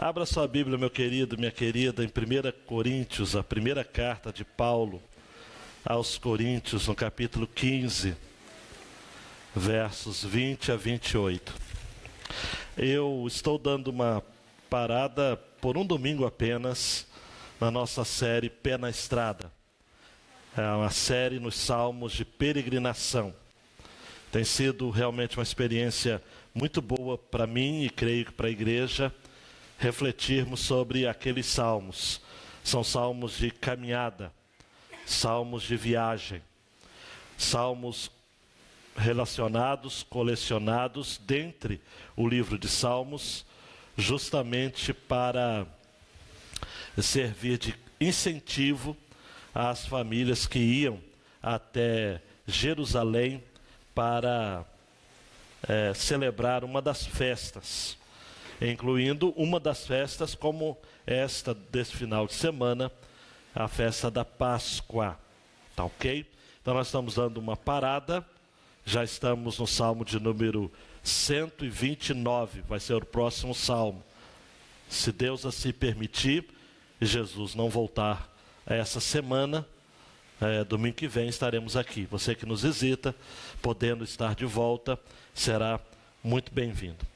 Abra sua Bíblia, meu querido, minha querida, em 1 Coríntios, a primeira carta de Paulo aos Coríntios, no capítulo 15, versos 20 a 28. Eu estou dando uma parada por um domingo apenas na nossa série Pé na Estrada. É uma série nos Salmos de peregrinação. Tem sido realmente uma experiência muito boa para mim e creio que para a igreja refletirmos sobre aqueles salmos. São salmos de caminhada, salmos de viagem, salmos relacionados, colecionados dentre o livro de Salmos, justamente para servir de incentivo às famílias que iam até Jerusalém para celebrar uma das festas, incluindo uma das festas como esta desse final de semana, a festa da Páscoa. Tá ok? Então nós estamos dando uma parada, já estamos no Salmo de número 129, vai ser o próximo Salmo. Se Deus assim permitir, e Jesus não voltar essa semana, domingo que vem estaremos aqui. Você que nos visita, podendo estar de volta, será muito bem-vindo.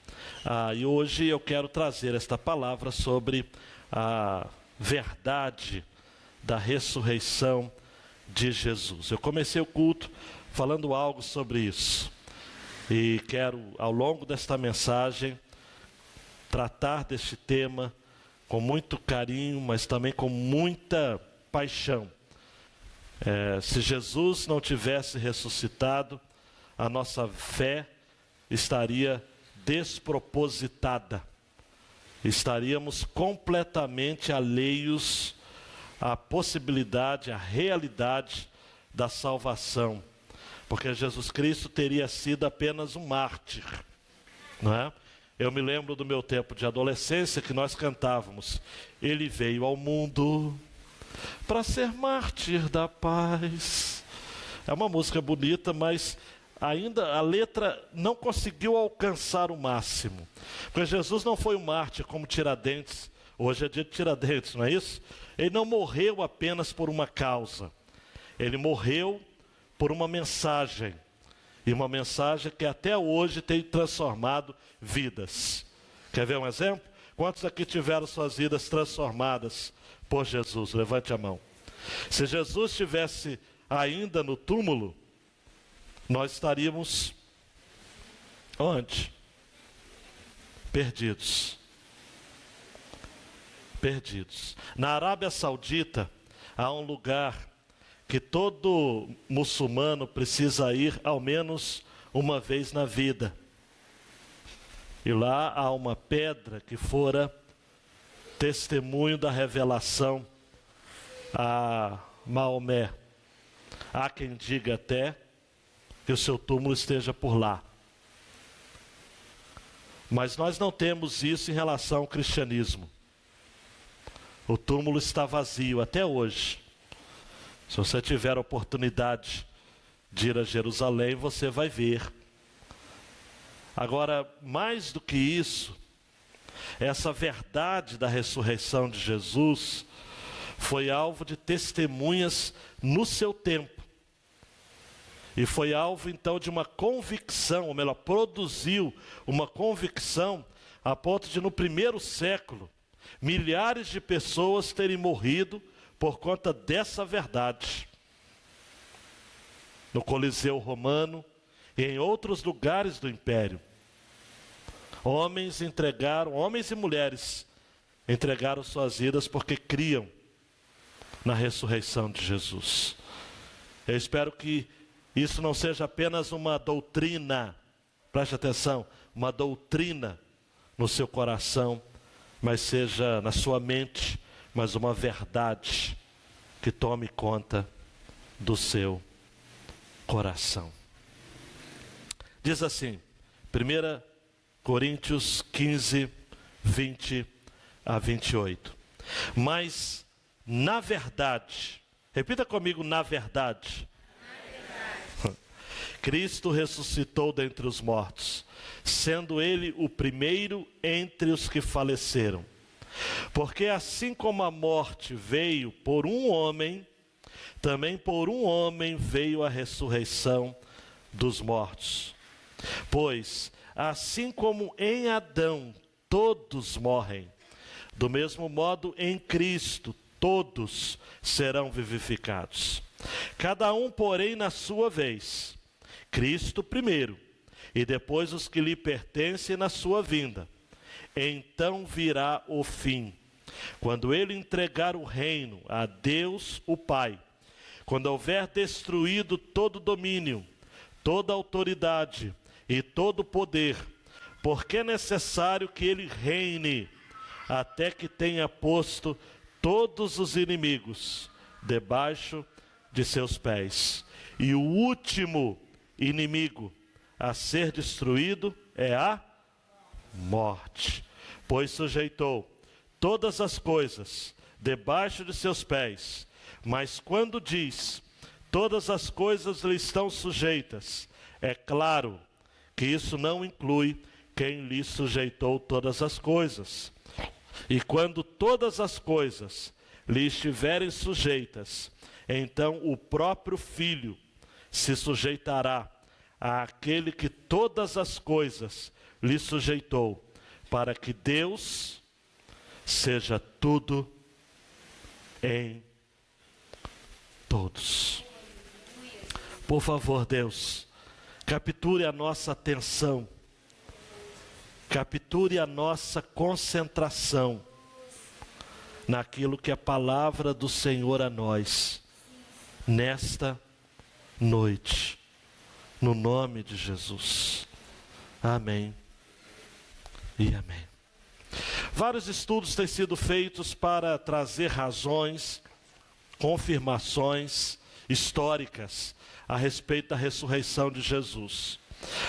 E hoje eu quero trazer esta palavra sobre a verdade da ressurreição de Jesus. Eu comecei o culto falando algo sobre isso. E quero, ao longo desta mensagem, tratar deste tema com muito carinho, mas também com muita paixão. Se Jesus não tivesse ressuscitado, a nossa fé estaria despropositada. Estaríamos completamente alheios à possibilidade, à realidade da salvação. Porque Jesus Cristo teria sido apenas um mártir, não é? Eu me lembro do meu tempo de adolescência que nós cantávamos: Ele veio ao mundo para ser mártir da paz. É uma música bonita, mas ainda a letra não conseguiu alcançar o máximo. Porque Jesus não foi um mártir como Tiradentes. Hoje é dia de Tiradentes, não é isso? Ele não morreu apenas por uma causa. Ele morreu por uma mensagem. E uma mensagem que até hoje tem transformado vidas. Quer ver um exemplo? Quantos aqui tiveram suas vidas transformadas por Jesus? Levante a mão. Se Jesus estivesse ainda no túmulo, nós estaríamos onde? Perdidos. Perdidos. Na Arábia Saudita há um lugar que todo muçulmano precisa ir ao menos uma vez na vida. E lá há uma pedra que fora testemunho da revelação a Maomé. Há quem diga até que o seu túmulo esteja por lá. Mas nós não temos isso em relação ao cristianismo. O túmulo está vazio até hoje. Se você tiver a oportunidade de ir a Jerusalém, você vai ver. Agora, mais do que isso, essa verdade da ressurreição de Jesus foi alvo de testemunhas no seu tempo. E foi alvo então de uma convicção, ou melhor, produziu uma convicção a ponto de no primeiro século, milhares de pessoas terem morrido por conta dessa verdade. No Coliseu Romano e em outros lugares do Império, homens e mulheres entregaram suas vidas porque criam na ressurreição de Jesus. Eu espero que isso não seja apenas uma doutrina, preste atenção, uma doutrina no seu coração, mas seja na sua mente, mas uma verdade que tome conta do seu coração. Diz assim, 1 Coríntios 15, 20 a 28. Mas, na verdade, repita comigo, na verdade. Cristo ressuscitou dentre os mortos, sendo ele o primeiro entre os que faleceram. Porque assim como a morte veio por um homem, também por um homem veio a ressurreição dos mortos. Pois, assim como em Adão todos morrem, do mesmo modo em Cristo todos serão vivificados. Cada um, porém, na sua vez. Cristo primeiro, e depois os que lhe pertencem na sua vinda. Então virá o fim, quando ele entregar o reino a Deus o Pai, quando houver destruído todo domínio, toda autoridade e todo poder, porque é necessário que ele reine, até que tenha posto todos os inimigos debaixo de seus pés. E o último inimigo a ser destruído é a morte, pois sujeitou todas as coisas debaixo de seus pés. Mas quando diz, todas as coisas lhe estão sujeitas, é claro que isso não inclui quem lhe sujeitou todas as coisas. E quando todas as coisas lhe estiverem sujeitas, então o próprio Filho se sujeitará àquele que todas as coisas lhe sujeitou, para que Deus seja tudo em todos. Por favor, Deus, capture a nossa atenção, capture a nossa concentração naquilo que é a palavra do Senhor a nós, nesta noite, no nome de Jesus. Amém e amém. Vários estudos têm sido feitos para trazer razões, confirmações históricas a respeito da ressurreição de Jesus.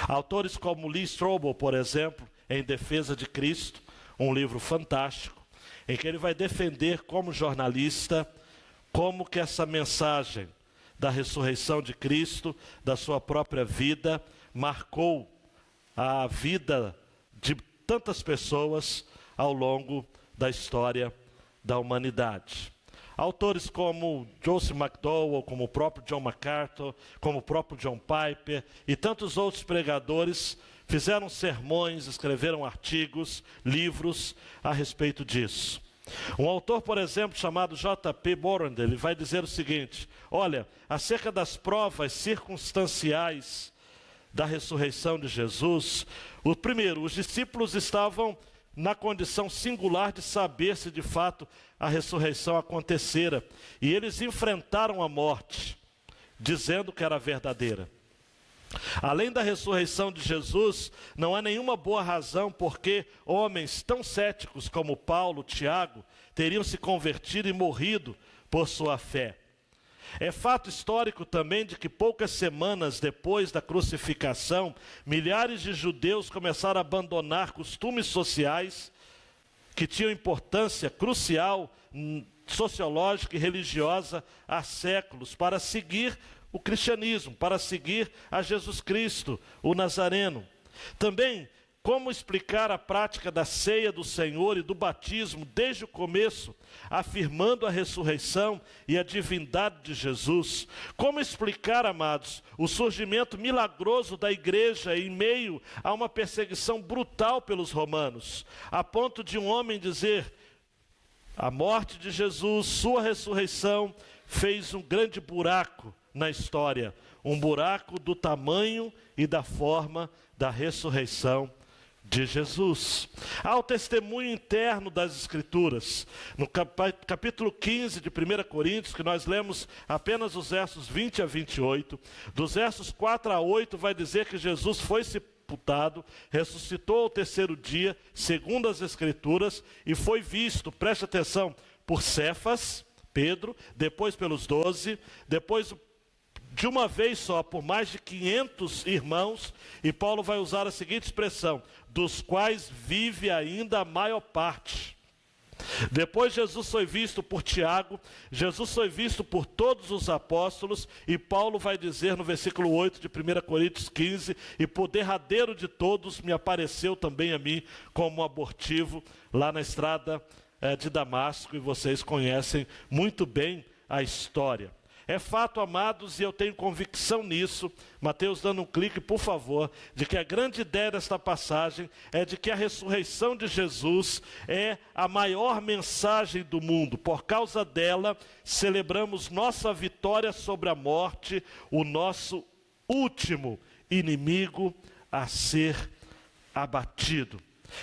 Autores como Lee Strobel, por exemplo, em Defesa de Cristo, um livro fantástico, em que ele vai defender como jornalista, como que essa mensagem da ressurreição de Cristo, da sua própria vida, marcou a vida de tantas pessoas ao longo da história da humanidade. Autores como Joseph McDowell, como o próprio John MacArthur, como o próprio John Piper e tantos outros pregadores fizeram sermões, escreveram artigos, livros a respeito disso. Um autor, por exemplo, chamado J.P. Borrender, ele vai dizer o seguinte: olha, acerca das provas circunstanciais da ressurreição de Jesus, primeiro, os discípulos estavam na condição singular de saber se de fato a ressurreição acontecera, e eles enfrentaram a morte, dizendo que era verdadeira. Além da ressurreição de Jesus, não há nenhuma boa razão porque homens tão céticos como Paulo, Tiago, teriam se convertido e morrido por sua fé. É fato histórico também de que poucas semanas depois da crucificação, milhares de judeus começaram a abandonar costumes sociais que tinham importância crucial, sociológica e religiosa há séculos, para seguir o cristianismo, para seguir a Jesus Cristo, o Nazareno. Também, como explicar a prática da ceia do Senhor e do batismo desde o começo, afirmando a ressurreição e a divindade de Jesus? Como explicar, amados, o surgimento milagroso da igreja em meio a uma perseguição brutal pelos romanos, a ponto de um homem dizer: a morte de Jesus, sua ressurreição, fez um grande buraco na história, um buraco do tamanho e da forma da ressurreição de Jesus. Há o testemunho interno das Escrituras. No capítulo 15 de 1 Coríntios, que nós lemos apenas os versos 20 a 28, dos versos 4 a 8 vai dizer que Jesus foi sepultado, ressuscitou ao terceiro dia, segundo as Escrituras, e foi visto, preste atenção, por Cefas, Pedro, depois pelos 12, depois de uma vez só, por mais de 500 irmãos, e Paulo vai usar a seguinte expressão: dos quais vive ainda a maior parte. Depois Jesus foi visto por Tiago, Jesus foi visto por todos os apóstolos, e Paulo vai dizer no versículo 8 de 1 Coríntios 15, e por derradeiro de todos me apareceu também a mim como um abortivo lá na estrada de Damasco, e vocês conhecem muito bem a história. É fato, amados, e eu tenho convicção nisso, Mateus dando um clique, por favor, de que a grande ideia desta passagem é de que a ressurreição de Jesus é a maior mensagem do mundo. Por causa dela, celebramos nossa vitória sobre a morte, o nosso último inimigo a ser abatido.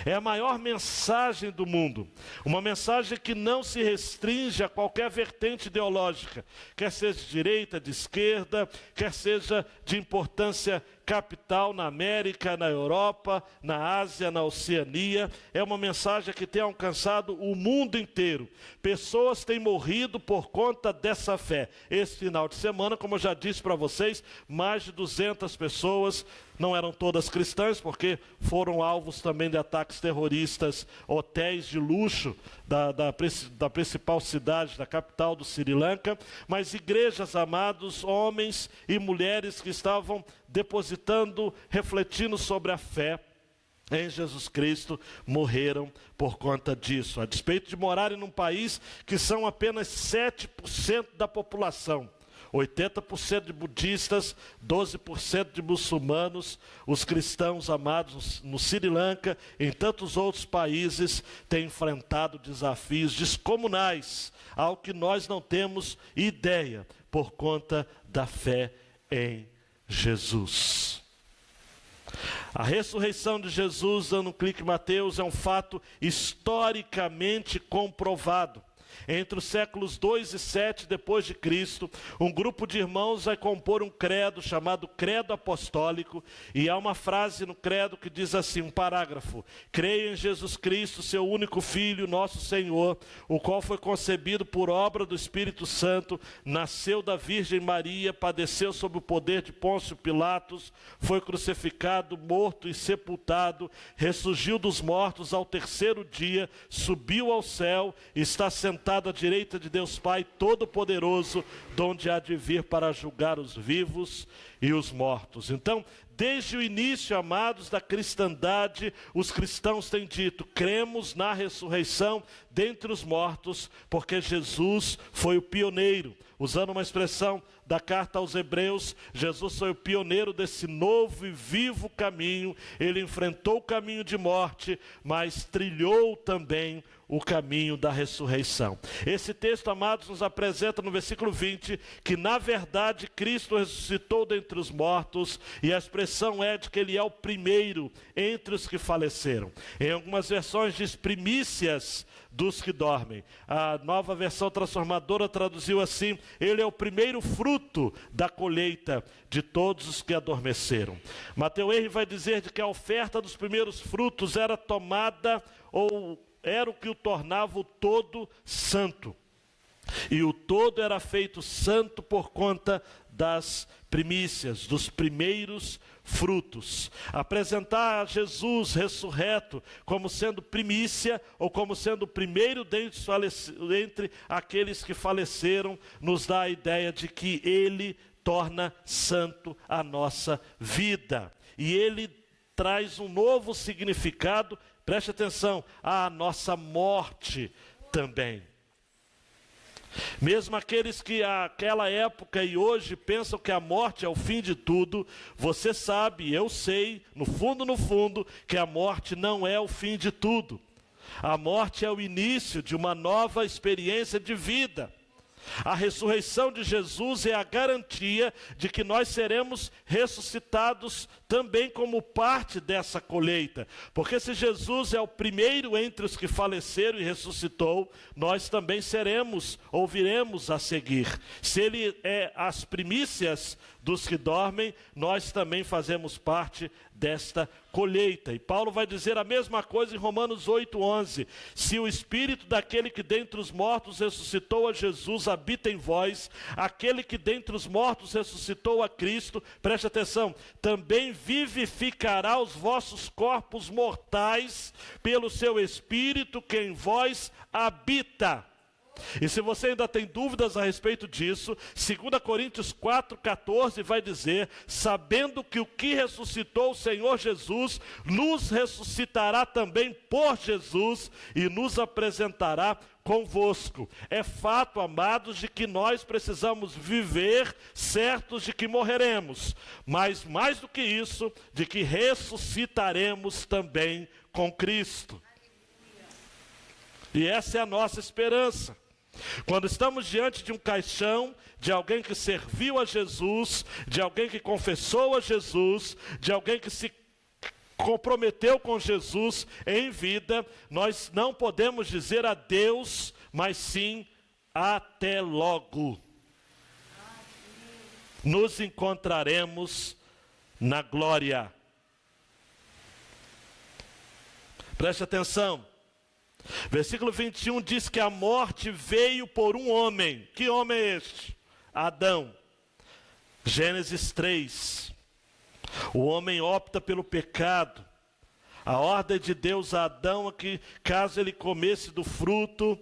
É a maior mensagem do mundo, uma mensagem que não se restringe a qualquer vertente ideológica, quer seja de direita, de esquerda, quer seja de importância capital na América, na Europa, na Ásia, na Oceania. É uma mensagem que tem alcançado o mundo inteiro. Pessoas têm morrido por conta dessa fé. Esse final de semana, como eu já disse para vocês, mais de 200 pessoas, não eram todas cristãs, porque foram alvos também de ataques terroristas, hotéis de luxo da principal cidade, da capital do Sri Lanka, mas igrejas, amados, homens e mulheres que estavam depositando, refletindo sobre a fé em Jesus Cristo, morreram por conta disso. A despeito de morarem num país que são apenas 7% da população, 80% de budistas, 12% de muçulmanos, os cristãos, amados, no Sri Lanka, em tantos outros países, têm enfrentado desafios descomunais, ao que nós não temos ideia, por conta da fé em Jesus. A ressurreição de Jesus, dando um clique em Mateus, é um fato historicamente comprovado. Entre os séculos 2 e 7 depois de Cristo, um grupo de irmãos vai compor um credo chamado Credo Apostólico, e há uma frase no credo que diz assim, um parágrafo: creio em Jesus Cristo, seu único Filho, nosso Senhor, o qual foi concebido por obra do Espírito Santo, nasceu da Virgem Maria, padeceu sob o poder de Pôncio Pilatos, foi crucificado, morto e sepultado, ressurgiu dos mortos ao terceiro dia, subiu ao céu, está sentado à direita de Deus Pai Todo-Poderoso, donde há de vir para julgar os vivos e os mortos. Então, desde o início, amados, da cristandade, os cristãos têm dito, cremos na ressurreição dentre os mortos, porque Jesus foi o pioneiro. Usando uma expressão da carta aos Hebreus, Jesus foi o pioneiro desse novo e vivo caminho. Ele enfrentou o caminho de morte, mas trilhou também o caminho da ressurreição. Esse texto, amados, nos apresenta no versículo 20, que na verdade Cristo ressuscitou dentre os mortos, e a expressão é de que ele é o primeiro entre os que faleceram. Em algumas versões diz primícias dos que dormem. A Nova Versão Transformadora traduziu assim, ele é o primeiro fruto da colheita de todos os que adormeceram. Mateus Henry vai dizer de que a oferta dos primeiros frutos era tomada, ou era o que o tornava o todo santo. E o todo era feito santo por conta das primícias, dos primeiros frutos. Apresentar a Jesus ressurreto como sendo primícia, ou como sendo o primeiro dentre aqueles que faleceram, nos dá a ideia de que ele torna santo a nossa vida. E ele traz um novo significado, preste atenção, à nossa morte também. Mesmo aqueles que naquela época e hoje pensam que a morte é o fim de tudo, você sabe, eu sei, no fundo, que a morte não é o fim de tudo. A morte é o início de uma nova experiência de vida. A ressurreição de Jesus é a garantia de que nós seremos ressuscitados também como parte dessa colheita. Porque se Jesus é o primeiro entre os que faleceram e ressuscitou, nós também seremos, ou viremos a seguir. Se ele é as primícias dos que dormem, nós também fazemos parte desta colheita. E Paulo vai dizer a mesma coisa em Romanos 8:11. Se o Espírito daquele que dentre os mortos ressuscitou a Jesus habita em vós, aquele que dentre os mortos ressuscitou a Cristo, preste atenção, também vivificará os vossos corpos mortais pelo seu Espírito que em vós habita. E se você ainda tem dúvidas a respeito disso, 2 Coríntios 4,14 vai dizer: sabendo que o que ressuscitou o Senhor Jesus, nos ressuscitará também por Jesus e nos apresentará convosco. É fato, amados, de que nós precisamos viver certos de que morreremos, mas mais do que isso, de que ressuscitaremos também com Cristo. E essa é a nossa esperança. Quando estamos diante de um caixão, de alguém que serviu a Jesus, de alguém que confessou a Jesus, de alguém que se comprometeu com Jesus em vida, nós não podemos dizer adeus, mas sim até logo. Nos encontraremos na glória. Preste atenção. Versículo 21 diz que a morte veio por um homem. Que homem é este? Adão. Gênesis 3. O homem opta pelo pecado. A ordem de Deus a Adão é que, caso ele comesse do fruto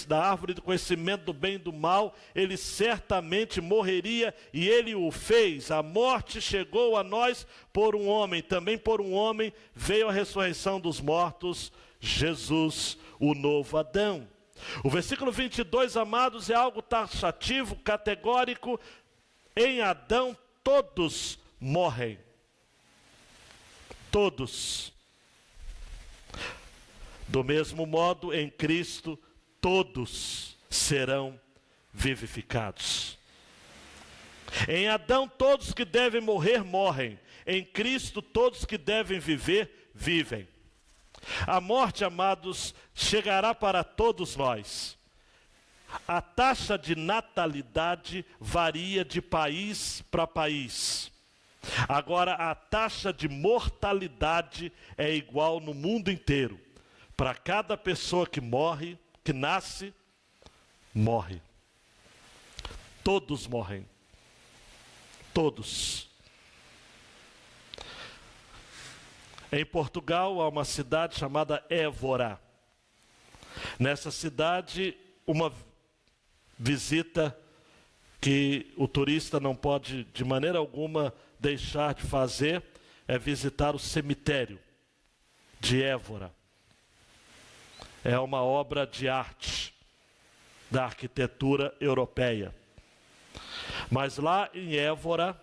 da árvore do conhecimento do bem e do mal, ele certamente morreria, e ele o fez. A morte chegou a nós por um homem. Também por um homem veio a ressurreição dos mortos, Jesus, o novo Adão. O versículo 22, amados, é algo taxativo, categórico. Em Adão todos morrem. Todos. Do mesmo modo, em Cristo, todos serão vivificados. Em Adão, todos que devem morrer, morrem. Em Cristo, todos que devem viver, vivem. A morte, amados, chegará para todos nós. A taxa de natalidade varia de país para país. Agora, a taxa de mortalidade é igual no mundo inteiro. Para cada pessoa que morre, que nasce, morre. Todos morrem. Todos. Em Portugal há uma cidade chamada Évora. Nessa cidade, uma visita que o turista não pode de maneira alguma deixar de fazer é visitar o cemitério de Évora. É uma obra de arte da arquitetura europeia. Mas lá em Évora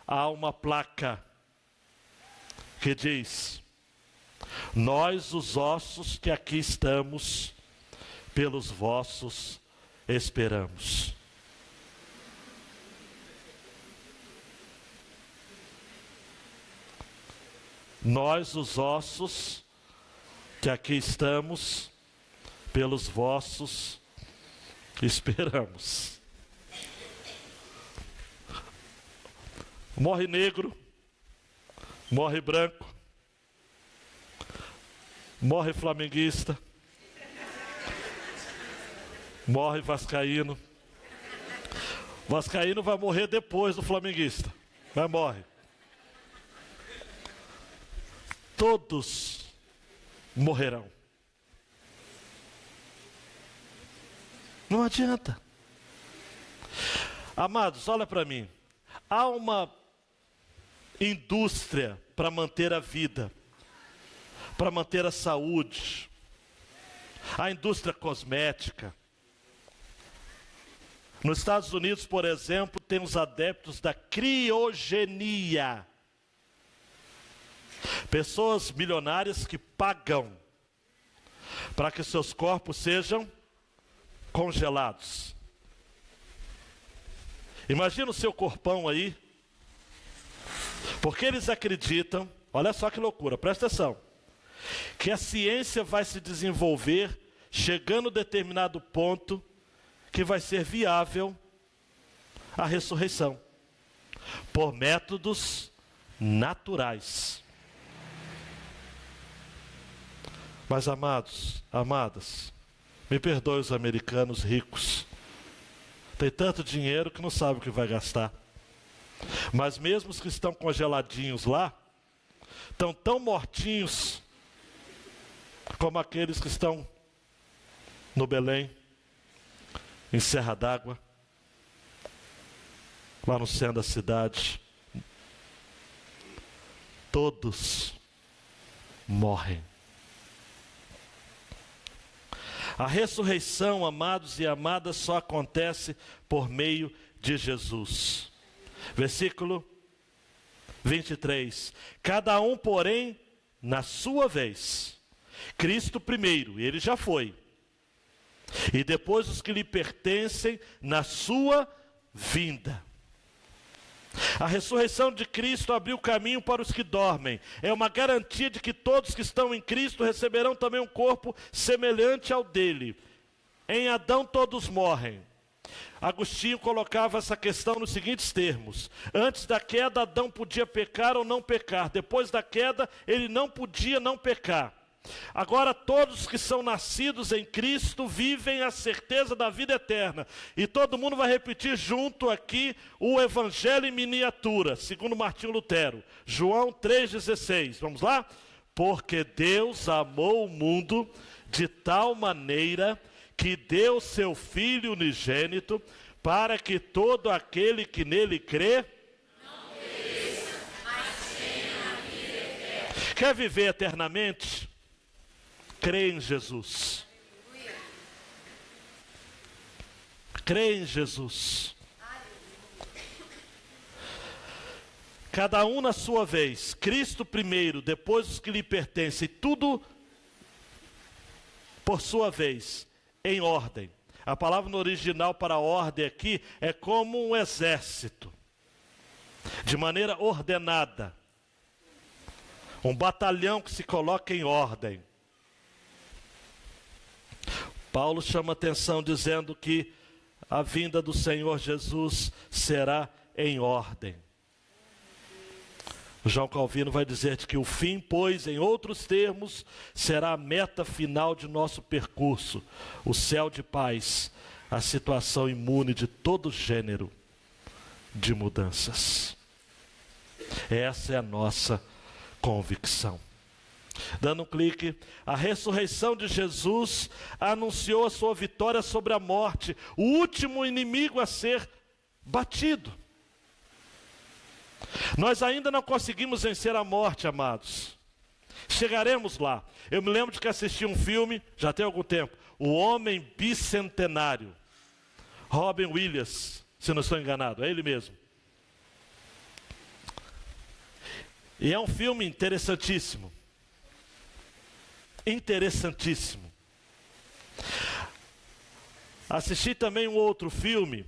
há uma placa que diz: nós, os ossos que aqui estamos, pelos vossos esperamos. Nós, os ossos que aqui estamos, pelos vossos esperamos. Morre negro, morre branco, morre flamenguista, morre vascaíno. Vascaíno vai morrer depois do flamenguista, mas morre. Todos morrerão. Não adianta. Amados, olha para mim. Há uma indústria para manter a vida, para manter a saúde. A indústria cosmética. Nos Estados Unidos, por exemplo, tem os adeptos da criogenia. Pessoas milionárias que pagam para que seus corpos sejam congelados. Imagina o seu corpão aí, porque eles acreditam, olha só que loucura, presta atenção, que a ciência vai se desenvolver, chegando a determinado ponto, que vai ser viável a ressurreição, por métodos naturais. Mas amados, amadas, me perdoe os americanos ricos, tem tanto dinheiro que não sabe o que vai gastar. Mas mesmo os que estão congeladinhos lá, estão tão mortinhos como aqueles que estão no Belém, em Serra d'Água, lá no centro da cidade. Todos morrem. A ressurreição, amados e amadas, só acontece por meio de Jesus. Versículo 23. Cada um, porém, na sua vez. Cristo primeiro, ele já foi. E depois os que lhe pertencem na sua vinda. A ressurreição de Cristo abriu caminho para os que dormem. É uma garantia de que todos que estão em Cristo receberão também um corpo semelhante ao dele. Em Adão todos morrem. Agostinho colocava essa questão nos seguintes termos: antes da queda, Adão podia pecar ou não pecar. Depois da queda, ele não podia não pecar. Agora todos que são nascidos em Cristo vivem a certeza da vida eterna. E todo mundo vai repetir junto aqui o Evangelho em miniatura, segundo Martinho Lutero. João 3,16. Vamos lá? Porque Deus amou o mundo de tal maneira que deu seu Filho unigênito, para que todo aquele que nele crê não pereça, mas tenha a vida eterna. Quer viver eternamente? Crê em Jesus. Crê em Jesus. Cada um na sua vez. Cristo primeiro, depois os que lhe pertencem. Tudo por sua vez, em ordem. A palavra no original para ordem aqui é como um exército. De maneira ordenada. Um batalhão que se coloca em ordem. Paulo chama atenção dizendo que a vinda do Senhor Jesus será em ordem. João Calvino vai dizer que o fim, pois, em outros termos, será a meta final de nosso percurso, o céu de paz, a situação imune de todo gênero de mudanças. Essa é a nossa convicção. Dando um clique, a ressurreição de Jesus anunciou a sua vitória sobre a morte, o último inimigo a ser batido. Nós ainda não conseguimos vencer a morte, amados. Chegaremos lá. Eu me lembro de que assisti um filme, já tem algum tempo, O Homem Bicentenário. Robin Williams, se não estou enganado, é ele mesmo. E é um filme interessantíssimo. Interessantíssimo. Assisti também um outro filme,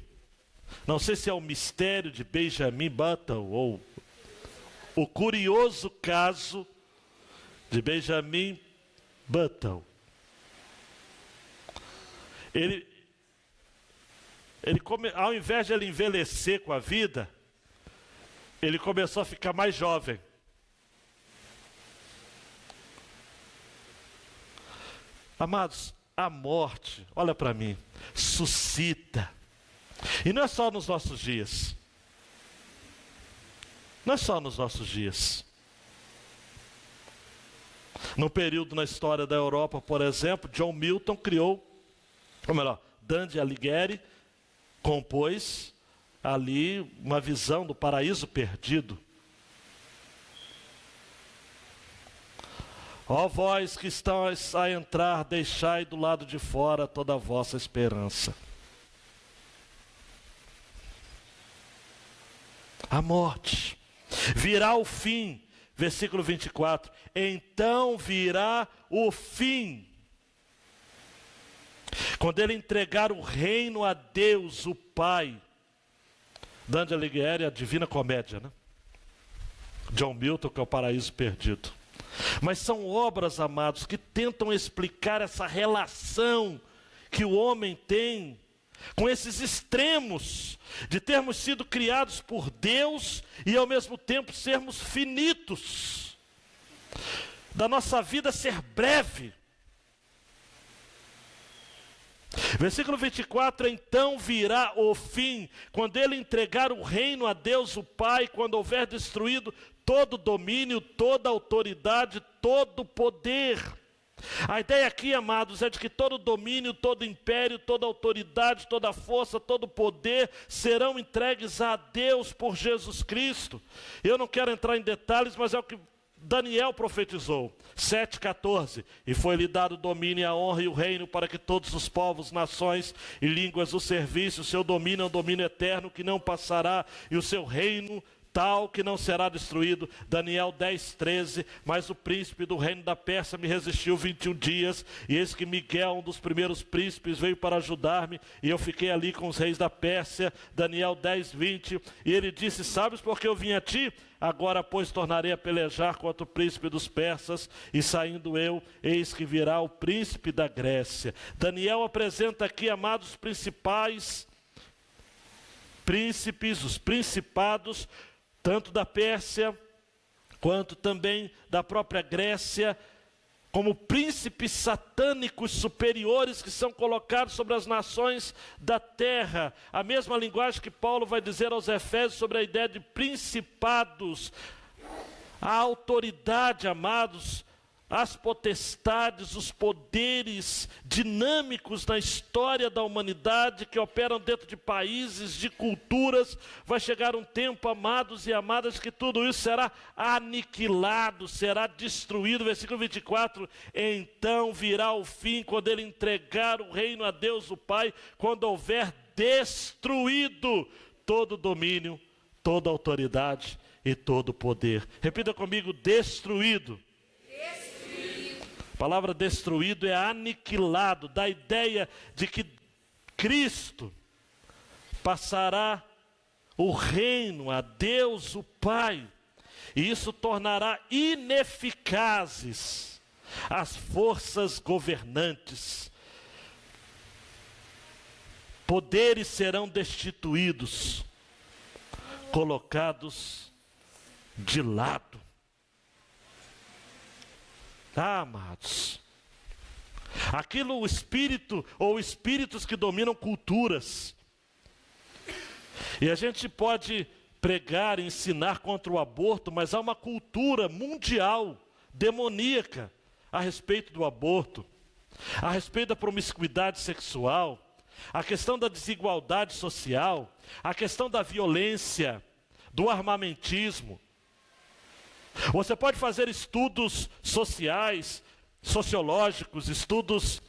não sei se é O Mistério de Benjamin Button ou O Curioso Caso de Benjamin Button. Ao invés de ele envelhecer com a vida, ele começou a ficar mais jovem. Amados, a morte, olha para mim, suscita. E não é só nos nossos dias. Não é só nos nossos dias. Num período na história da Europa, por exemplo, John Milton criou, ou melhor, Dante Alighieri compôs ali uma visão do paraíso perdido. Ó vós que estáis a entrar, deixai do lado de fora toda a vossa esperança. A morte. Virá o fim. Versículo 24. Então virá o fim. Quando ele entregar o reino a Deus, o Pai. Dante Alighieri, a Divina Comédia, né? John Milton, que é o Paraíso Perdido. Mas são obras, amados, que tentam explicar essa relação que o homem tem com esses extremos de termos sido criados por Deus e ao mesmo tempo sermos finitos, da nossa vida ser breve. Versículo 24, então virá o fim, quando ele entregar o reino a Deus o Pai, quando houver destruído todo domínio, toda autoridade, todo poder. A ideia aqui, amados, é de que todo domínio, todo império, toda autoridade, toda força, todo poder serão entregues a Deus por Jesus Cristo. Eu não quero entrar em detalhes, mas é o que Daniel profetizou, 7,14. E foi-lhe dado domínio, a honra e o reino para que todos os povos, nações e línguas o servissem. O seu domínio é um domínio eterno que não passará, e o seu reino tal que não será destruído. Daniel 10,13. Mas o príncipe do reino da Pérsia me resistiu 21 dias, e eis que Miguel, um dos primeiros príncipes, veio para ajudar-me, e eu fiquei ali com os reis da Pérsia. Daniel 10,20. E ele disse: sabes por que eu vim a ti? Agora, pois, tornarei a pelejar contra o príncipe dos persas, e saindo eu, eis que virá o príncipe da Grécia. Daniel apresenta aqui, amados, os principais príncipes, os principados, tanto da Pérsia, quanto também da própria Grécia, como príncipes satânicos superiores que são colocados sobre as nações da terra. A mesma linguagem que Paulo vai dizer aos Efésios sobre a ideia de principados. A autoridade, amados, as potestades, os poderes dinâmicos na história da humanidade que operam dentro de países, de culturas. Vai chegar um tempo, amados e amadas, que tudo isso será aniquilado, será destruído. Versículo 24: então virá o fim, quando ele entregar o reino a Deus o Pai, quando houver destruído todo domínio, toda autoridade e todo poder. Repita comigo: destruído. A palavra destruído é aniquilado, dá a ideia de que Cristo passará o reino a Deus o Pai, e isso tornará ineficazes as forças governantes. Poderes serão destituídos, colocados de lado. Amados, aquilo, o espírito ou espíritos que dominam culturas, e a gente pode pregar e ensinar contra o aborto, mas há uma cultura mundial, demoníaca, a respeito do aborto, a respeito da promiscuidade sexual, a questão da desigualdade social, a questão da violência, do armamentismo. Você pode fazer estudos sociais, sociológicos, estudos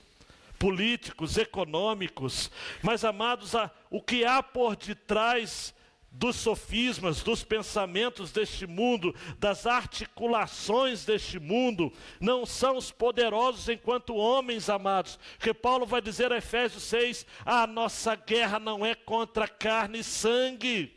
políticos, econômicos, mas, amados, o que há por detrás dos sofismas, dos pensamentos deste mundo, das articulações deste mundo, não são os poderosos enquanto homens, amados. Que Paulo vai dizer a Efésios 6, a nossa guerra não é contra carne e sangue.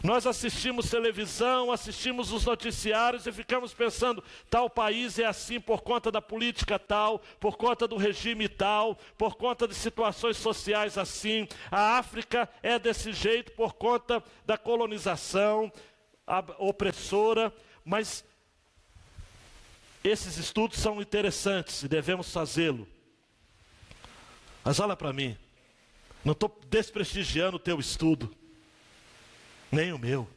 Nós assistimos televisão, assistimos os noticiários e ficamos pensando, tal país é assim por conta da política tal, por conta do regime tal, por conta de situações sociais assim. A África é desse jeito por conta da colonização opressora. Mas esses estudos são interessantes e devemos fazê-lo. Mas olha para mim, não estou desprestigiando o teu estudo, nem o meu.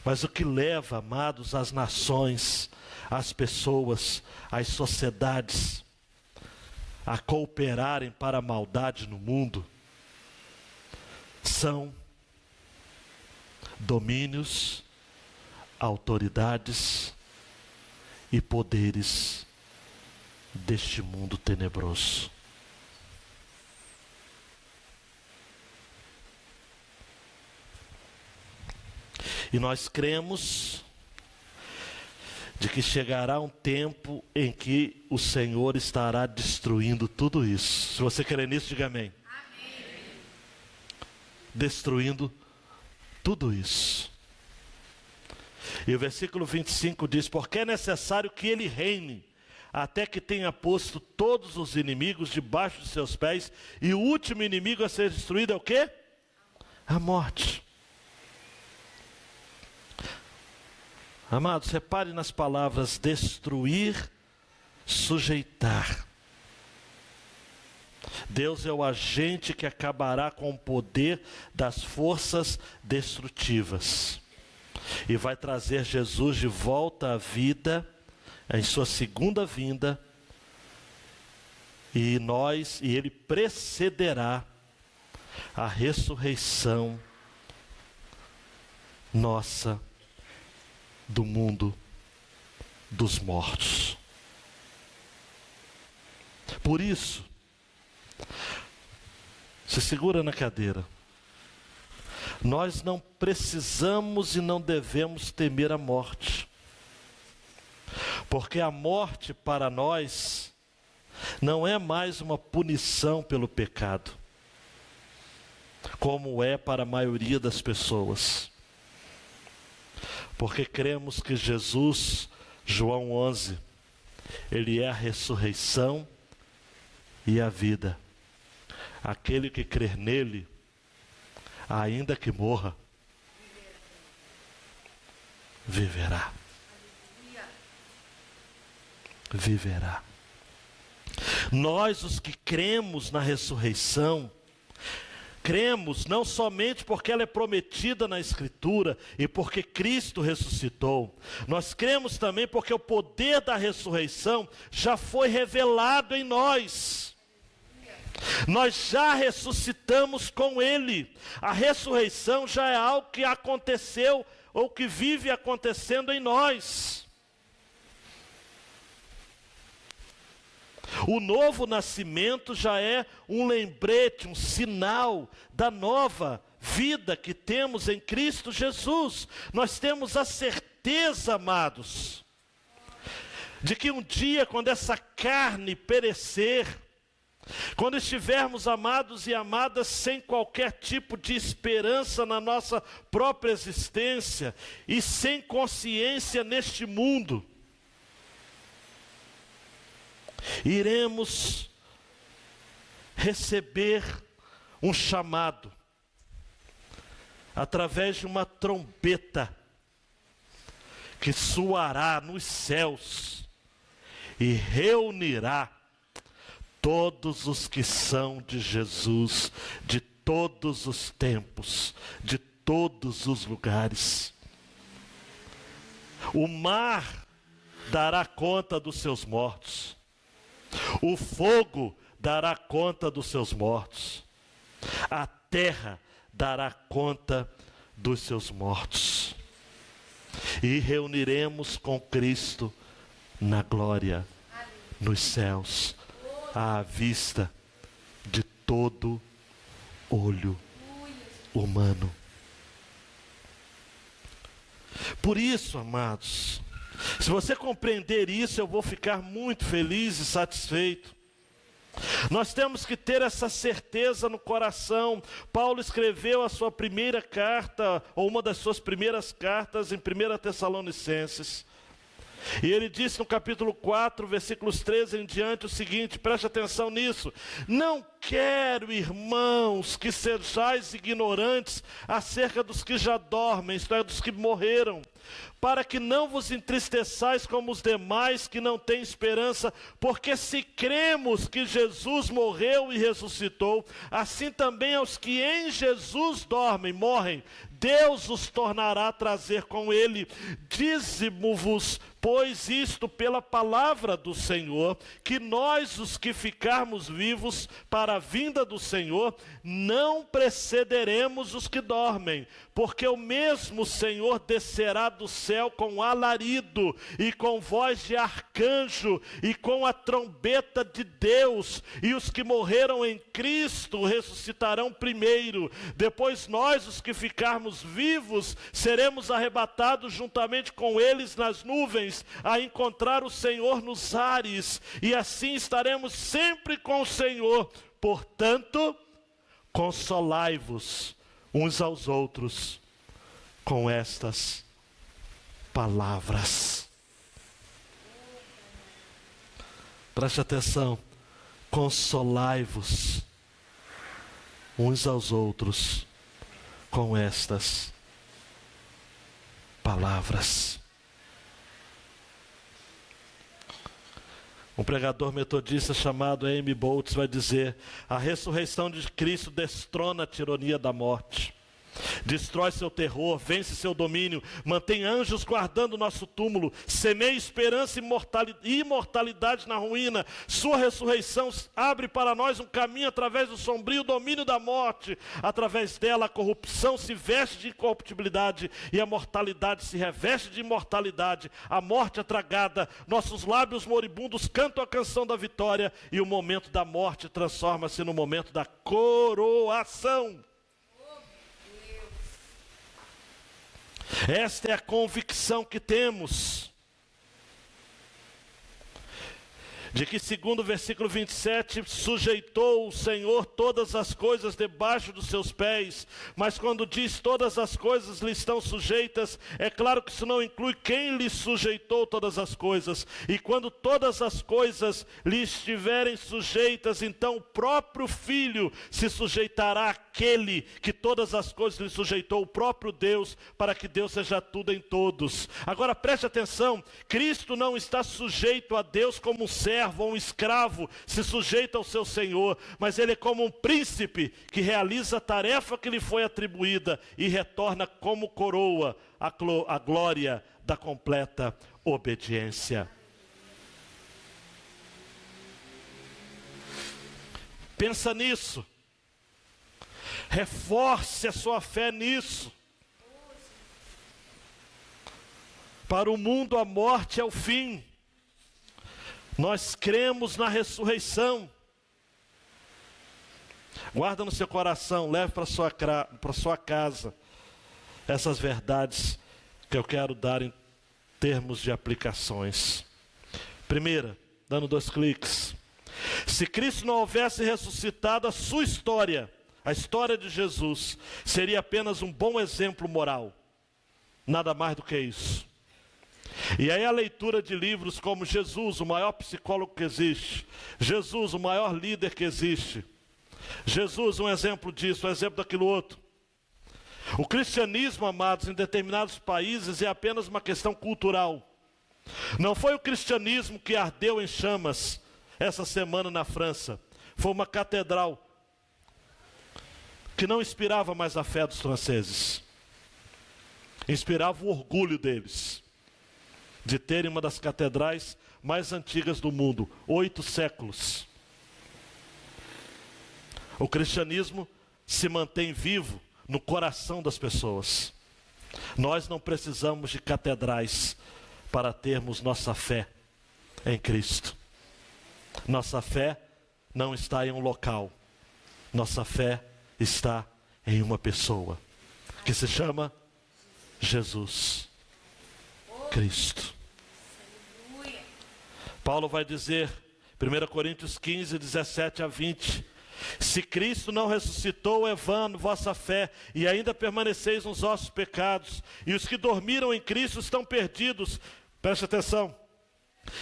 Mas o que leva, amados, as nações, as pessoas, as sociedades a cooperarem para a maldade no mundo são domínios, autoridades e poderes deste mundo tenebroso. E nós cremos de que chegará um tempo em que o Senhor estará destruindo tudo isso. Se você crê nisso, diga amém. Amém. Destruindo tudo isso. E o versículo 25 diz: porque é necessário que ele reine, até que tenha posto todos os inimigos debaixo de seus pés, e o último inimigo a ser destruído é o quê? A morte. Amados, repare nas palavras destruir, sujeitar. Deus é o agente que acabará com o poder das forças destrutivas. e vai trazer Jesus de volta à vida em sua segunda vinda, e ele precederá a ressurreição nossa do mundo dos mortos. Por isso, se segura na cadeira. Nós não precisamos e não devemos temer a morte, porque a morte para nós não é mais uma punição pelo pecado, como é para a maioria das pessoas. Porque cremos que Jesus, João 11, Ele é a ressurreição e a vida. Aquele que crer nele, ainda que morra, viverá. Viverá. Nós, os que cremos na ressurreição, cremos não somente porque ela é prometida na Escritura e porque Cristo ressuscitou. Nós cremos também porque o poder da ressurreição já foi revelado em nós. Nós já ressuscitamos com Ele. A ressurreição já é algo que aconteceu ou que vive acontecendo em nós. O novo nascimento já é um lembrete, um sinal da nova vida que temos em Cristo Jesus. Nós temos a certeza, amados, de que um dia, quando essa carne perecer, quando estivermos, amados e amadas, sem qualquer tipo de esperança na nossa própria existência e sem consciência neste mundo, iremos receber um chamado através de uma trombeta que soará nos céus e reunirá todos os que são de Jesus, de todos os tempos, de todos os lugares. O mar dará conta dos seus mortos. O fogo dará conta dos seus mortos. A terra dará conta dos seus mortos. E reuniremos com Cristo na glória, nos céus, à vista de todo olho humano. Por isso, amados, se você compreender isso, eu vou ficar muito feliz e satisfeito. Nós temos que ter essa certeza no coração. Paulo escreveu a sua primeira carta, ou uma das suas primeiras cartas, em 1 Tessalonicenses. E ele disse no capítulo 4, versículos 13 em diante o seguinte, preste atenção nisso: não quero, irmãos, que sejais ignorantes acerca dos que já dormem, isto é, dos que morreram, para que não vos entristeçais como os demais que não têm esperança, porque se cremos que Jesus morreu e ressuscitou, assim também aos que em Jesus morrem, Deus os tornará a trazer com ele. Dize-mo-vos, pois, isto pela palavra do Senhor, que nós, os que ficarmos vivos para a vinda do Senhor, não precederemos os que dormem, porque o mesmo Senhor descerá do céu com alarido, e com voz de arcanjo, e com a trombeta de Deus, e os que morreram em Cristo ressuscitarão primeiro. Depois nós, os que ficarmos vivos, seremos arrebatados juntamente com eles nas nuvens, a encontrar o Senhor nos ares, e assim estaremos sempre com o Senhor. Portanto, consolai-vos uns aos outros com estas palavras. Preste atenção. Consolai-vos uns aos outros com estas palavras. Um pregador metodista chamado A.M. Boltz vai dizer: a ressurreição de Cristo destrona a tirania da morte. Destrói seu terror, vence seu domínio, mantém anjos guardando nosso túmulo, semeia esperança e imortalidade na ruína. Sua ressurreição abre para nós um caminho através do sombrio domínio da morte. Através dela a corrupção se veste de incorruptibilidade e a mortalidade se reveste de imortalidade. A morte é tragada, nossos lábios moribundos cantam a canção da vitória e o momento da morte transforma-se no momento da coroação. Esta é a convicção que temos, de que, segundo o versículo 27, sujeitou o Senhor todas as coisas debaixo dos seus pés. Mas quando diz todas as coisas lhe estão sujeitas, é claro que isso não inclui quem lhe sujeitou todas as coisas. E quando todas as coisas lhe estiverem sujeitas, então o próprio Filho se sujeitará àquele que todas as coisas lhe sujeitou, o próprio Deus, para que Deus seja tudo em todos. Agora preste atenção, Cristo não está sujeito a Deus como um servo ou um escravo se sujeita ao seu Senhor, mas ele é como um príncipe que realiza a tarefa que lhe foi atribuída e retorna como coroa a glória da completa obediência. Pensa nisso, reforce a sua fé nisso. Para o mundo a morte é o fim. Nós cremos na ressurreição. Guarda no seu coração, leve para sua casa essas verdades que eu quero dar em termos de aplicações. Primeira, dando 2 cliques. Se Cristo não houvesse ressuscitado, a sua história, a história de Jesus, seria apenas um bom exemplo moral. Nada mais do que isso. E aí a leitura de livros como Jesus, o maior psicólogo que existe, Jesus, o maior líder que existe, Jesus, um exemplo disso, um exemplo daquilo outro. O cristianismo, amados, em determinados países é apenas uma questão cultural. Não foi o cristianismo que ardeu em chamas essa semana na França. Foi uma catedral que não inspirava mais a fé dos franceses. Inspirava o orgulho deles de terem uma das catedrais mais antigas do mundo, 8 séculos. O cristianismo se mantém vivo no coração das pessoas. Nós não precisamos de catedrais para termos nossa fé em Cristo. Nossa fé não está em um local. Nossa fé está em uma pessoa, que se chama Jesus Cristo. Paulo vai dizer, 1 Coríntios 15, 17 a 20, se Cristo não ressuscitou, é vã vossa fé, e ainda permaneceis nos vossos pecados, e os que dormiram em Cristo estão perdidos. Preste atenção.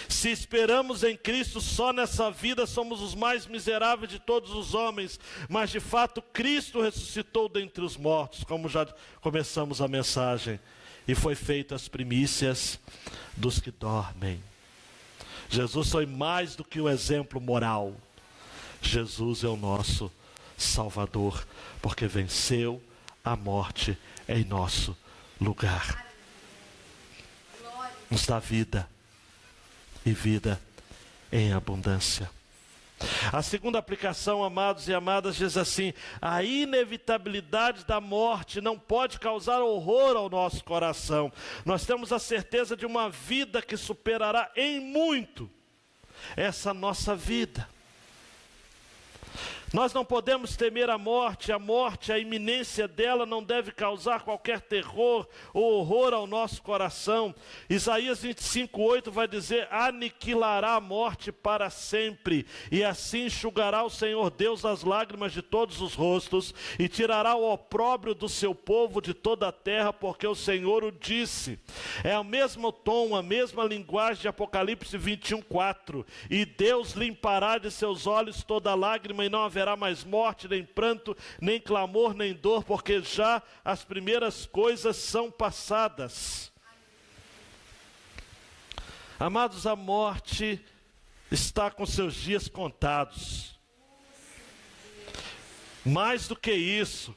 Se esperamos em Cristo só nessa vida, somos os mais miseráveis de todos os homens, mas de fato Cristo ressuscitou dentre os mortos, como já começamos a mensagem, e foi feito as primícias dos que dormem. Jesus foi mais do que um exemplo moral. Jesus é o nosso Salvador, porque venceu a morte em nosso lugar. Nos dá vida, e vida em abundância. A segunda aplicação, amados e amadas, diz assim: a inevitabilidade da morte não pode causar horror ao nosso coração. Nós temos a certeza de uma vida que superará em muito essa nossa vida. Nós não podemos temer a morte, a iminência dela não deve causar qualquer terror ou horror ao nosso coração. Isaías 25:8 vai dizer: aniquilará a morte para sempre, e assim enxugará o Senhor Deus as lágrimas de todos os rostos, e tirará o opróbrio do seu povo de toda a terra, porque o Senhor o disse. É o mesmo tom, a mesma linguagem de Apocalipse 21:4, e Deus limpará de seus olhos toda lágrima, e não haverá mais morte, nem pranto, nem clamor, nem dor, porque já as primeiras coisas são passadas. Amados, a morte está com seus dias contados. Mais do que isso,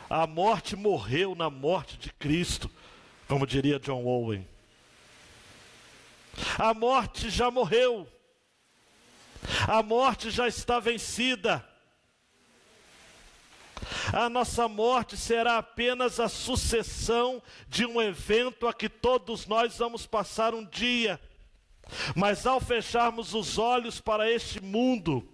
A morte morreu na morte de Cristo, como diria John Owen. A morte já morreu. A morte já está vencida. A nossa morte será apenas a sucessão de um evento a que todos nós vamos passar um dia. Mas ao fecharmos os olhos para este mundo,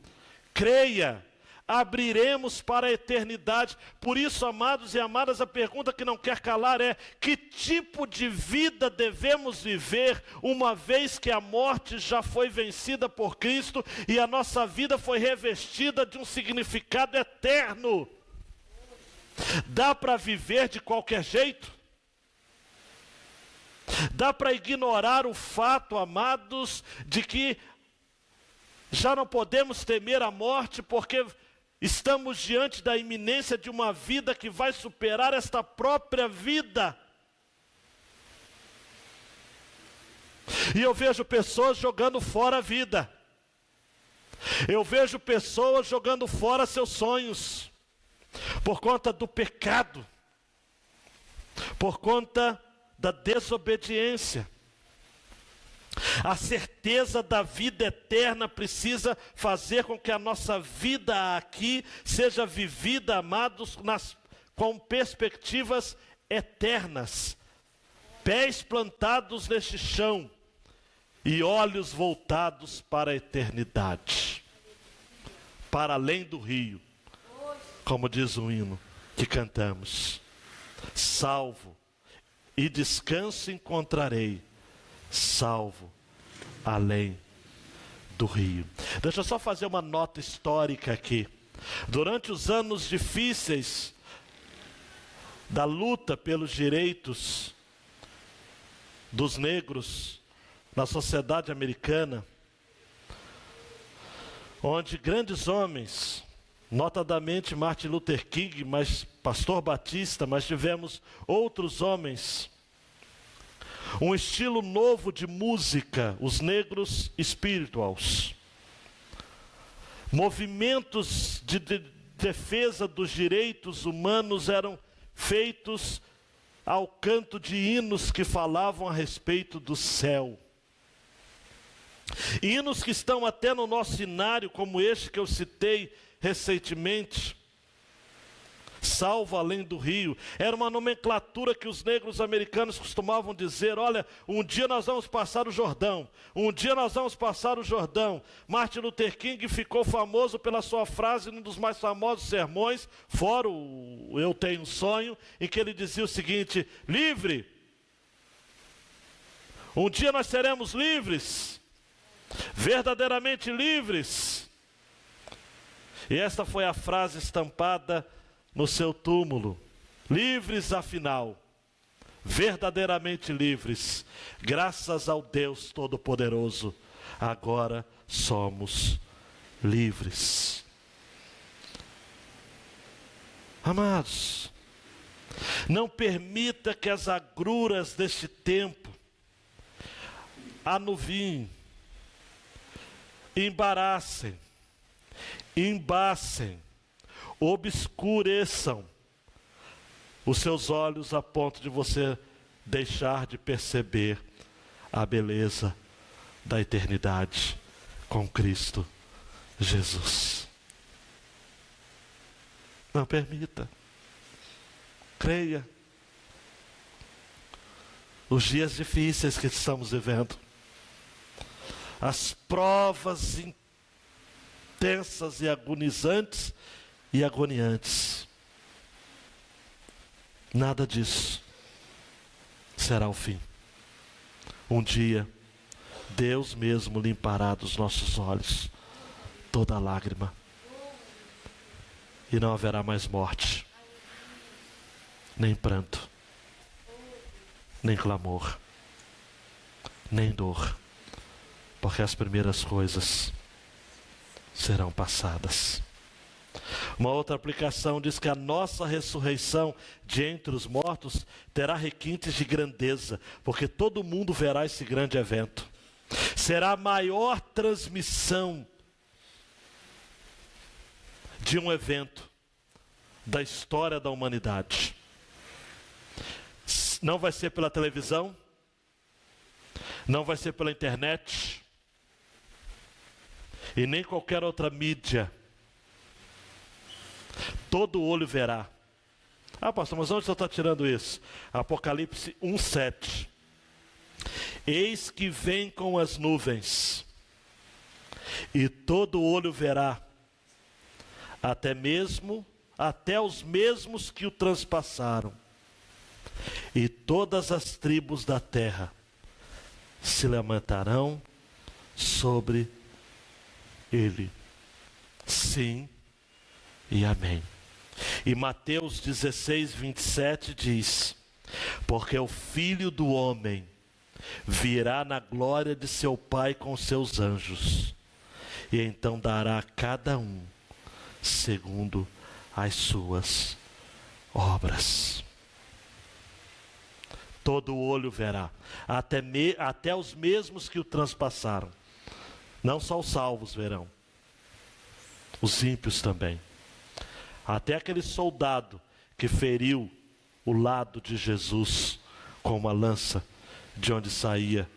creia, abriremos para a eternidade. Por isso, amados e amadas, a pergunta que não quer calar é: que tipo de vida devemos viver, uma vez que a morte já foi vencida por Cristo e a nossa vida foi revestida de um significado eterno? Dá para viver de qualquer jeito? Dá para ignorar o fato, amados, de que já não podemos temer a morte porque estamos diante da iminência de uma vida que vai superar esta própria vida? E eu vejo pessoas jogando fora a vida. Eu vejo pessoas jogando fora seus sonhos, por conta do pecado, por conta da desobediência. A certeza da vida eterna precisa fazer com que a nossa vida aqui seja vivida, amados, com perspectivas eternas, pés plantados neste chão e olhos voltados para a eternidade, para além do rio, como diz o hino que cantamos: salvo e descanso encontrarei, salvo além do rio. Deixa eu só fazer uma nota histórica aqui. Durante os anos difíceis da luta pelos direitos dos negros na sociedade americana, onde grandes homens, notadamente Martin Luther King, mas Pastor Batista, mas tivemos outros homens, um estilo novo de música, os negros spirituals, movimentos de defesa dos direitos humanos eram feitos ao canto de hinos que falavam a respeito do céu. Hinos que estão até no nosso cenário, como este que eu citei recentemente, salvo além do rio. Era uma nomenclatura que os negros americanos costumavam dizer: olha, um dia nós vamos passar o Jordão, um dia nós vamos passar o Jordão. Martin Luther King ficou famoso pela sua frase num dos mais famosos sermões, fora o Eu Tenho um Sonho, em que ele dizia o seguinte: livre, um dia nós seremos livres, verdadeiramente livres. E esta foi a frase estampada no seu túmulo: livres afinal, verdadeiramente livres, graças ao Deus Todo-Poderoso, agora somos livres. Amados, não permita que as agruras deste tempo anuviem, embaraçem, embacem, obscureçam os seus olhos a ponto de você deixar de perceber a beleza da eternidade com Cristo Jesus. Não permita. Creia. Os dias difíceis que estamos vivendo, as provas intensas e agonizantes e agoniantes, nada disso será o fim. Um dia, Deus mesmo limpará dos nossos olhos toda lágrima, e não haverá mais morte, nem pranto, nem clamor, nem dor, porque as primeiras coisas serão passadas. Uma outra aplicação diz que a nossa ressurreição de entre os mortos terá requintes de grandeza, porque todo mundo verá esse grande evento. Será a maior transmissão de um evento da história da humanidade. Não vai ser pela televisão, não vai ser pela internet, e nem qualquer outra mídia. Todo olho verá. Ah, pastor, mas onde você está tirando isso? Apocalipse 1:7. Eis que vem com as nuvens, e todo olho verá, até os mesmos que o transpassaram, e todas as tribos da terra se lamentarão sobre ele. Sim e amém. E Mateus 16:27 diz: porque o Filho do Homem virá na glória de seu Pai com seus anjos, e então dará a cada um segundo as suas obras. Todo olho verá, até os mesmos que o transpassaram. Não só os salvos verão, os ímpios também. Até aquele soldado que feriu o lado de Jesus com uma lança, de onde saía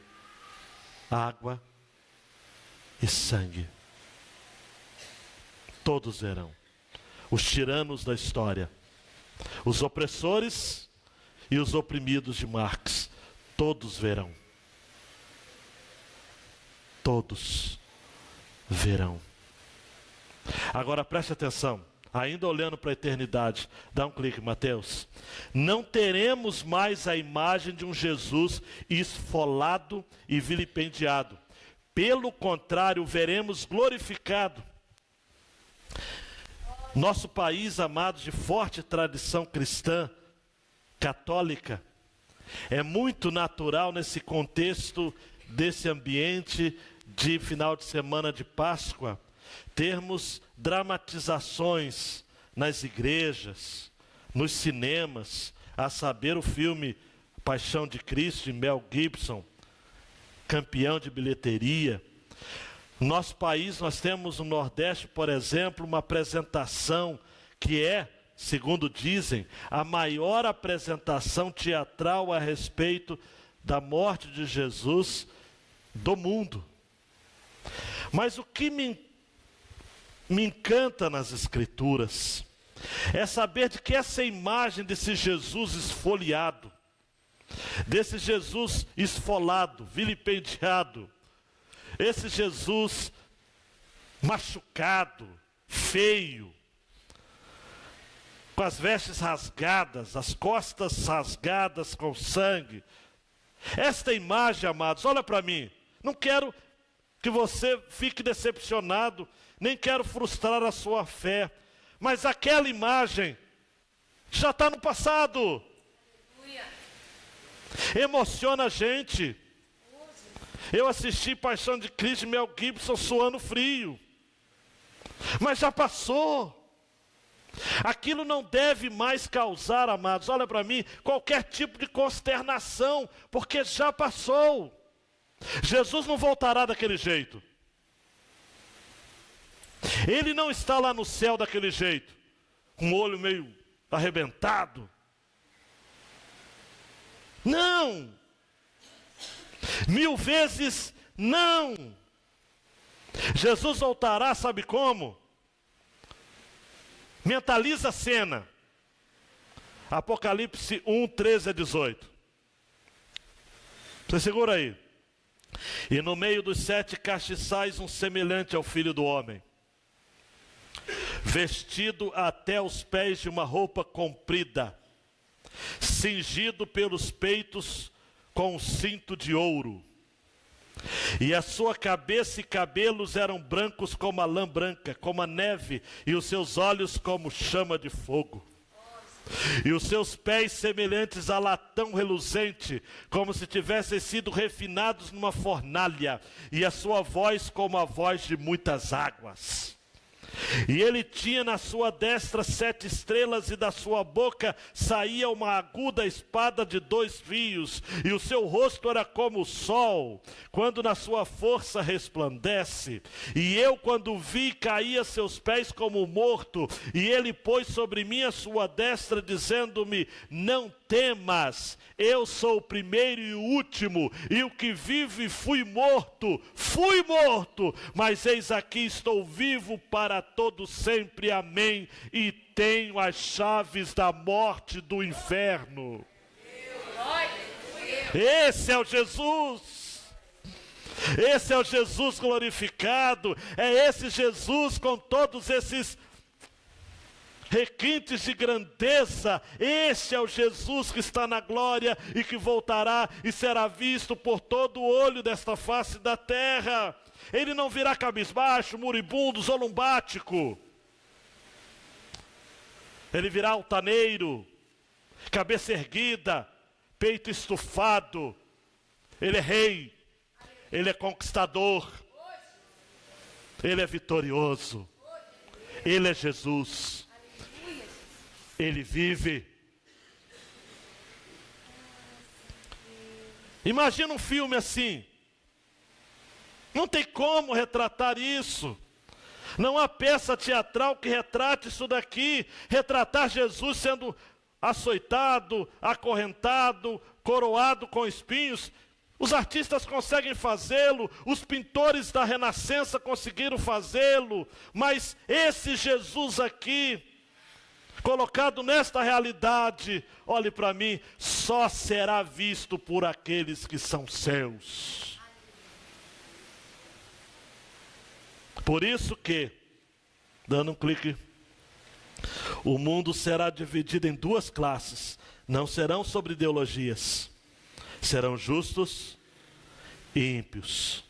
água e sangue. Todos verão. Os tiranos da história, os opressores e os oprimidos de Marx, todos verão. Todos verão. Agora preste atenção, ainda olhando para a eternidade, dá um clique, Mateus. Não teremos mais a imagem de um Jesus esfolado e vilipendiado. Pelo contrário, veremos glorificado. Nosso país, amados, de forte tradição cristã, católica, é muito natural nesse contexto, desse ambiente de final de semana de Páscoa, termos dramatizações nas igrejas, nos cinemas, a saber o filme Paixão de Cristo, de Mel Gibson, campeão de bilheteria. No nosso país, nós temos no Nordeste, por exemplo, uma apresentação que é, segundo dizem, a maior apresentação teatral a respeito da morte de Jesus do mundo. Mas o que me encanta nas Escrituras é saber de que essa imagem desse Jesus esfoliado, desse Jesus esfolado, vilipendiado, esse Jesus machucado, feio, com as vestes rasgadas, as costas rasgadas com sangue. Esta imagem, amados, olha para mim, não quero que você fique decepcionado, nem quero frustrar a sua fé, mas aquela imagem já está no passado. Emociona a gente. Eu assisti Paixão de Cristo de Mel Gibson suando frio, mas já passou. Aquilo não deve mais causar, amados, olha para mim, qualquer tipo de consternação, porque já passou. Jesus não voltará daquele jeito. Ele não está lá no céu daquele jeito, com o olho meio arrebentado. Não! 1000 vezes não! Jesus voltará, sabe como? Mentaliza a cena. Apocalipse 1:13-18. Você segura aí. E no meio dos 7 castiçais um semelhante ao Filho do Homem, vestido até os pés de uma roupa comprida, cingido pelos peitos com um cinto de ouro. E a sua cabeça e cabelos eram brancos como a lã branca, como a neve, e os seus olhos como chama de fogo. E os seus pés semelhantes a latão reluzente, como se tivessem sido refinados numa fornalha, e a sua voz como a voz de muitas águas. E ele tinha na sua destra 7 estrelas, e da sua boca saía uma aguda espada de 2 fios, e o seu rosto era como o sol, quando na sua força resplandece. E eu, quando vi, caí a seus pés como morto, e ele pôs sobre mim a sua destra, dizendo-me: não temas, eu sou o primeiro e o último, e o que vive. Fui morto, mas eis aqui estou vivo para todo sempre, amém, e tenho as chaves da morte e do inferno. Esse é o Jesus, esse é o Jesus glorificado, é esse Jesus com todos esses requintes de grandeza. Este é o Jesus que está na glória e que voltará e será visto por todo o olho desta face da terra. Ele não virá cabisbaixo, moribundo, zolumbático. Ele virá altaneiro, cabeça erguida, peito estufado. Ele é rei, ele é conquistador, ele é vitorioso, ele é Jesus. Ele vive. Imagina um filme assim. Não tem como retratar isso. Não há peça teatral que retrate isso daqui. Retratar Jesus sendo açoitado, acorrentado, coroado com espinhos. Os artistas conseguem fazê-lo, os pintores da Renascença conseguiram fazê-lo, mas esse Jesus aqui, colocado nesta realidade, olhe para mim, só será visto por aqueles que são seus. Por isso que, dando um clique, o mundo será dividido em 2 classes. Não serão sobre ideologias, serão justos e ímpios.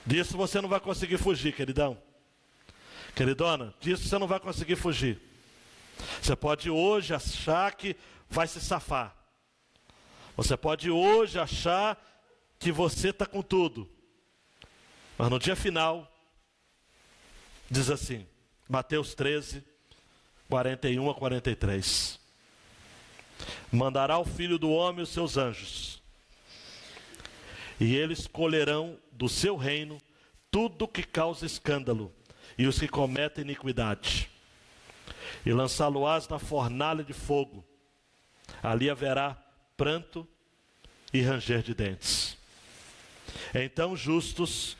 Disso você não vai conseguir fugir, queridão. Queridona, disso você não vai conseguir fugir. Você pode hoje achar que vai se safar. Você pode hoje achar que você está com tudo. Mas no dia final, diz assim, Mateus 13, 41 a 43. Mandará o Filho do Homem os seus anjos, e eles colherão do seu reino tudo que causa escândalo, e os que cometem iniquidade, e lançá-lo-ás na fornalha de fogo. Ali haverá pranto e ranger de dentes. Então justos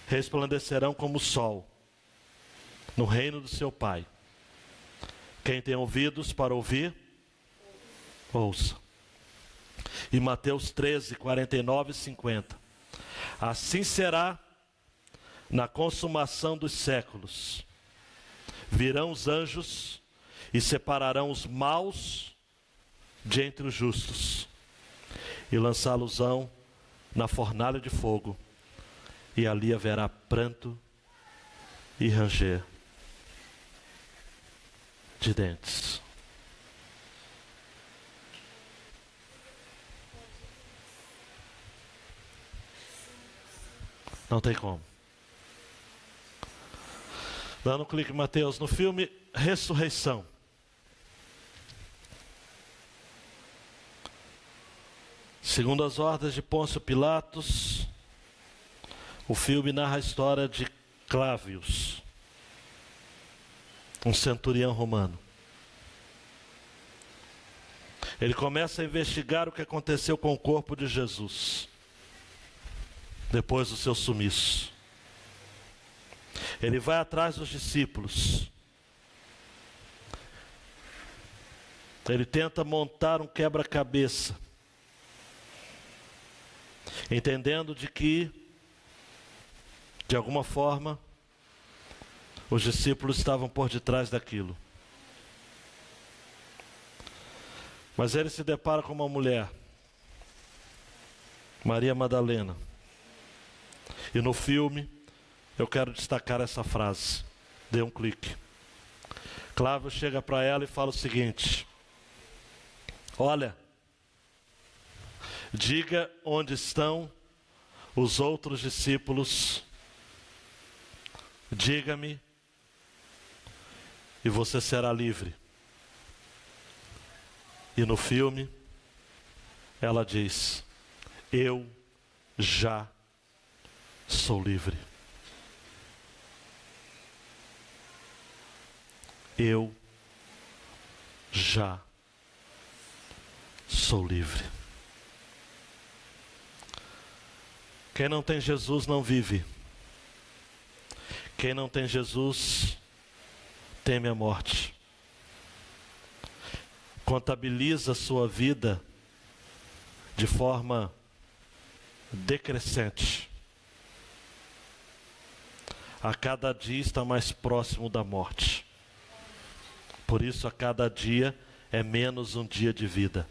resplandecerão como o sol no reino do seu Pai. Quem tem ouvidos para ouvir, ouça. E Mateus 13, 49 e 50. Assim será na consumação dos séculos. Virão os anjos e separarão os maus de entre os justos, e lançá-los-ão na fornalha de fogo, e ali haverá pranto e ranger de dentes. Não tem como. Dando um clique, Mateus, no filme Ressurreição. Segundo as ordens de Pôncio Pilatos, o filme narra a história de Clávius, um centurião romano. Ele começa a investigar o que aconteceu com o corpo de Jesus, depois do seu sumiço. Ele vai atrás dos discípulos. Ele tenta montar um quebra-cabeça, entendendo de que, de alguma forma, os discípulos estavam por detrás daquilo. Mas ele se depara com uma mulher, Maria Madalena. E no filme, eu quero destacar essa frase. Dê um clique. Cláudio chega para ela e fala o seguinte: olha, diga onde estão os outros discípulos diga-me e você será livre. E no filme, ela diz: eu já sou livre. Eu já sou livre. Quem não tem Jesus não vive. Quem não tem Jesus teme a morte. Contabiliza a sua vida de forma decrescente. A cada dia está mais próximo da morte. Por isso, a cada dia é menos um dia de vida.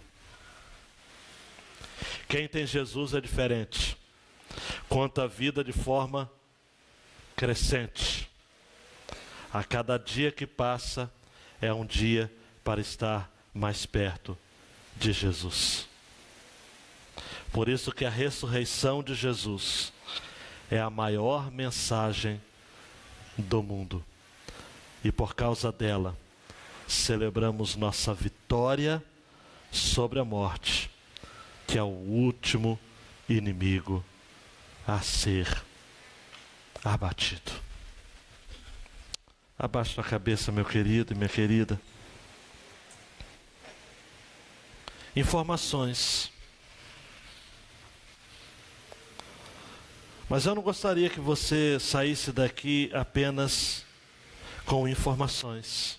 Quem tem Jesus é diferente. Conta a vida de forma crescente. A cada dia que passa é um dia para estar mais perto de Jesus. Por isso que a ressurreição de Jesus é a maior mensagem do mundo. E por causa dela, celebramos nossa vitória sobre a morte, que é o último inimigo a ser abatido. Abaixe a cabeça, meu querido e minha querida. Informações. Mas eu não gostaria que você saísse daqui apenas com informações.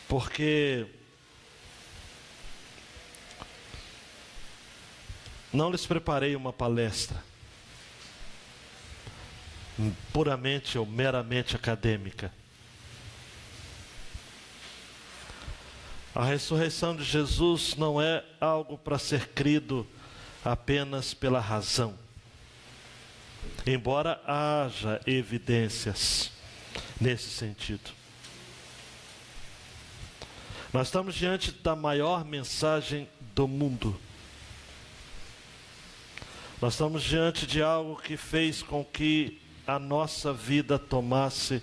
Porque não lhes preparei uma palestra puramente ou meramente acadêmica. A ressurreição de Jesus não é algo para ser crido apenas pela razão. Embora haja evidências nesse sentido. Nós estamos diante da maior mensagem do mundo. Nós estamos diante de algo que fez com que a nossa vida tomasse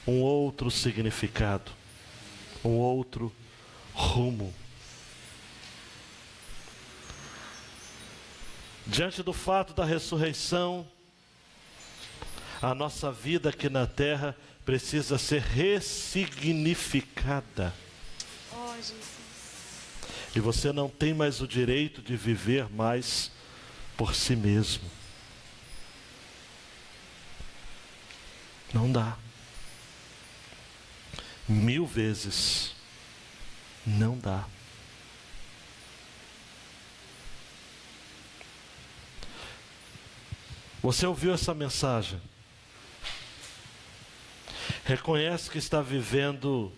um outro significado, um outro rumo. Diante do fato da ressurreição, a nossa vida aqui na terra precisa ser ressignificada. Oh, Jesus. E você não tem mais o direito de viver mais por si mesmo. Não dá. 1000 vezes. Não dá. Você ouviu essa mensagem? Reconhece que está vivendo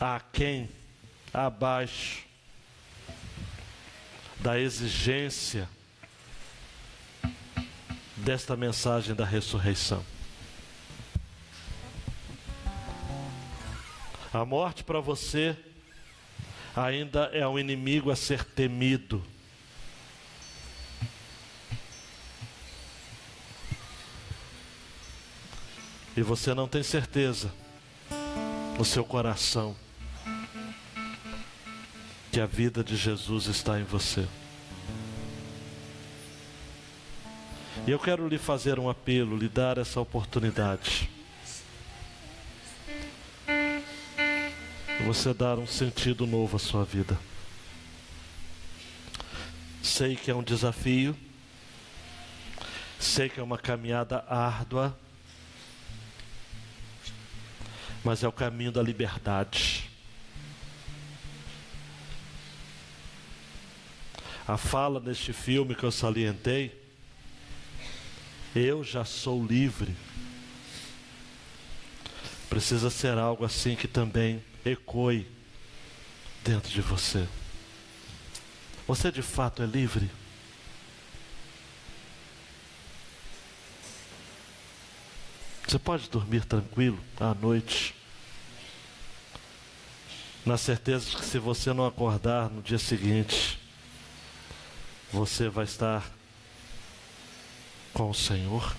aquém, abaixo da exigência desta mensagem da ressurreição. A morte para você ainda é um inimigo a ser temido. E você não tem certeza no seu coração que a vida de Jesus está em você. E eu quero lhe fazer um apelo, lhe dar essa oportunidade. Você dar um sentido novo à sua vida. Sei que é um desafio. Sei que é uma caminhada árdua. Mas é o caminho da liberdade. A fala neste filme que eu salientei, eu já sou livre, precisa ser algo assim que também ecoe dentro de você. Você de fato é livre? Você pode dormir tranquilo à noite, na certeza de que se você não acordar no dia seguinte, você vai estar com o Senhor.